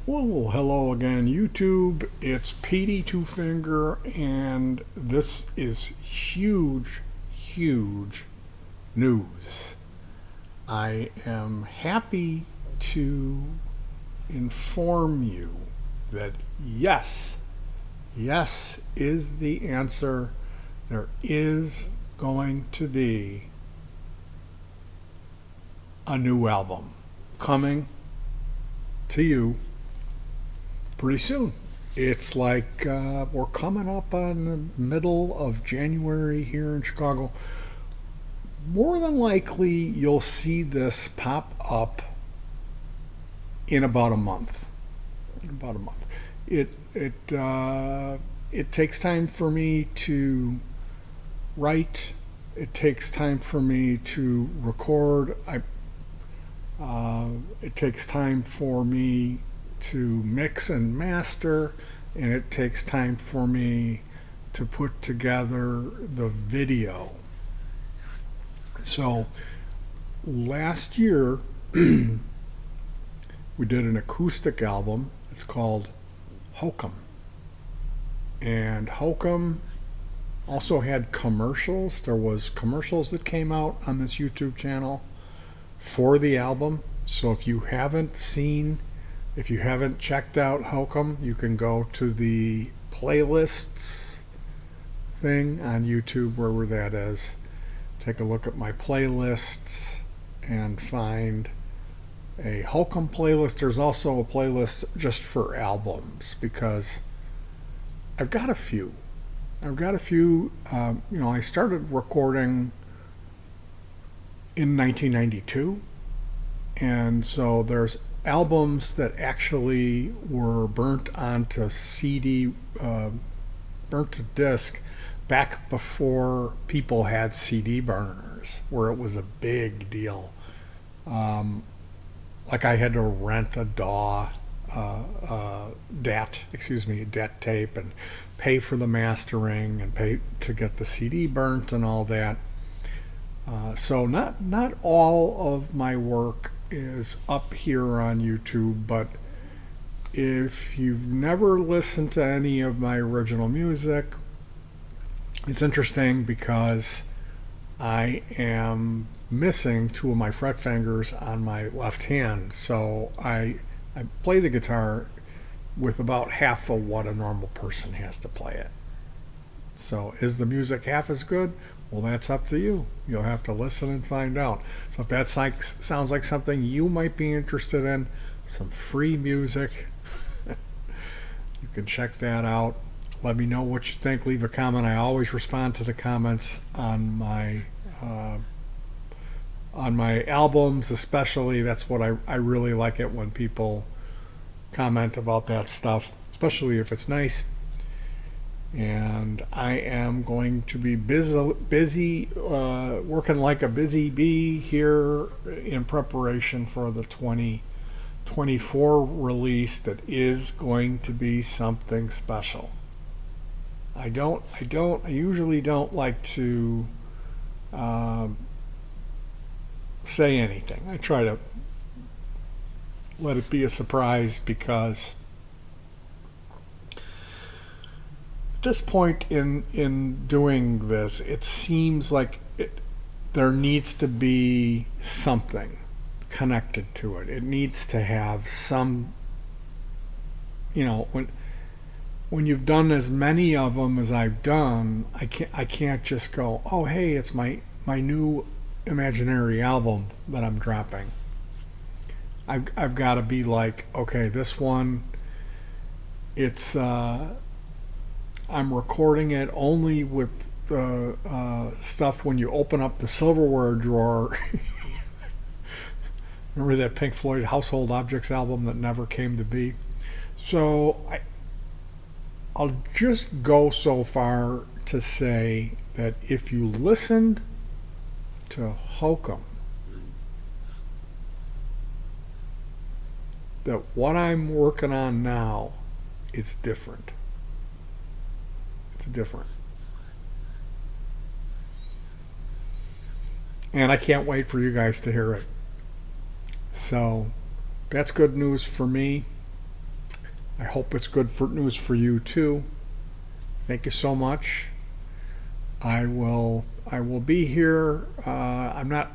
Well, hello again, YouTube. It's Petey Two Finger, and this is huge, huge news. I am happy to inform you that yes is the answer. There is going to be a new album coming to you pretty soon. It's like we're coming up on the middle of January here in Chicago. More than likely, you'll see this pop up in about a month. In about a month. It takes time for me to write. It takes time for me to record. It takes time for me to mix and master, and it takes time for me to put together the video. So last year, we did an acoustic album. It's called Hokum. And Hokum also had commercials. There was commercials that came out on this YouTube channel for the album. So if you haven't checked out Hokum, you can go to the playlists thing on YouTube, wherever that is. Take a look at my playlists and find a Hokum playlist. There's also a playlist just for albums, because I've got a few. I started recording in 1992, and so there's albums that actually were burnt onto CD, burnt to disc, back before people had CD burners, where it was a big deal. Like I had to rent a DAT tape, and pay for the mastering, and pay to get the CD burnt and all that. So not all of my work is up here on YouTube, but if you've never listened to any of my original music, it's interesting because I am missing two of my fret fingers on my left hand. So I play the guitar with about half of what a normal person has to play it. So is the music half as good? Well, that's up to you. You'll have to listen and find out. So if that sounds like something you might be interested in, some free music, you can check that out. Let me know what you think. Leave a comment. I always respond to the comments on my albums, especially. That's what I really like it, when people comment about that stuff, especially if it's nice. And I am going to be busy working like a busy bee here in preparation for the 2024 release that is going to be something special. I usually don't like to say anything. I try to let it be a surprise, because at this point in doing this, it seems like there needs to be something connected to it. It needs to have some, when you've done as many of them as I've done, I can't just go, oh hey, it's my new imaginary album that I'm dropping. I've got to be like, okay, this one, it's I'm recording it only with the stuff when you open up the silverware drawer. Remember that Pink Floyd Household Objects album that never came to be? So I'll just go so far to say that if you listened to Hokum, that what I'm working on now is different. It's different. And I can't wait for you guys to hear it. So that's good news for me. I hope it's good for news for you too. Thank you so much. I will be here. I'm not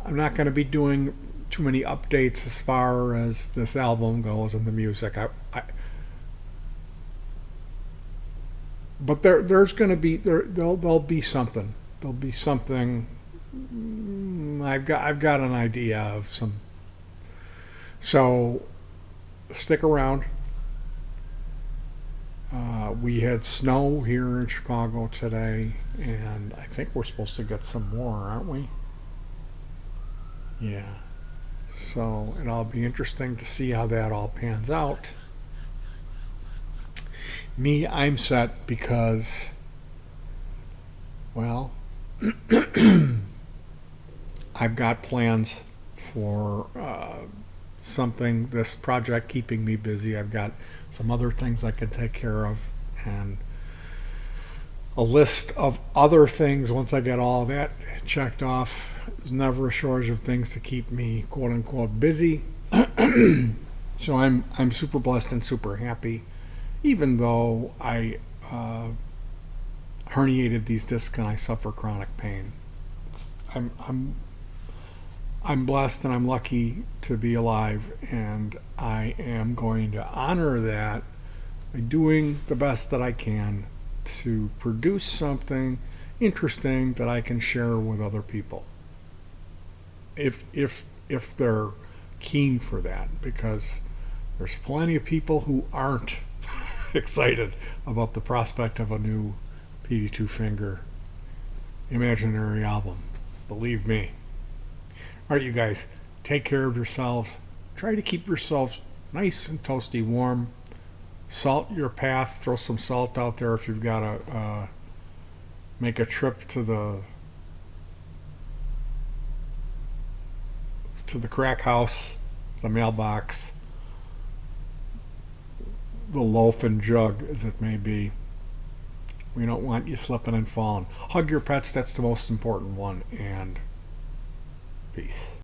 going to be doing too many updates as far as this album goes and the music. But there's going to be there'll be something. There'll be something. I've got an idea of some. So stick around. We had snow here in Chicago today, and I think we're supposed to get some more, aren't we? Yeah. So it'll be interesting to see how that all pans out. Me, I'm set because, well, I've got plans for something, this project keeping me busy. I've got some other things I can take care of, and a list of other things once I get all of that checked off. There's never a shortage of things to keep me quote unquote busy. So I'm super blessed and super happy, even though I herniated these discs and I suffer chronic pain. I'm blessed and I'm lucky to be alive, and I am going to honor that by doing the best that I can to produce something interesting that I can share with other people. If they're keen for that, because there's plenty of people who aren't excited about the prospect of a new Petey Two Finger imaginary album. Believe me. All right, you guys, take care of yourselves. Try to keep yourselves nice and toasty warm. Salt your path. Throw some salt out there if you've got to make a trip to the crack house, the mailbox, the loaf and jug, as it may be. We don't want you slipping and falling. Hug your pets. That's the most important one. And peace.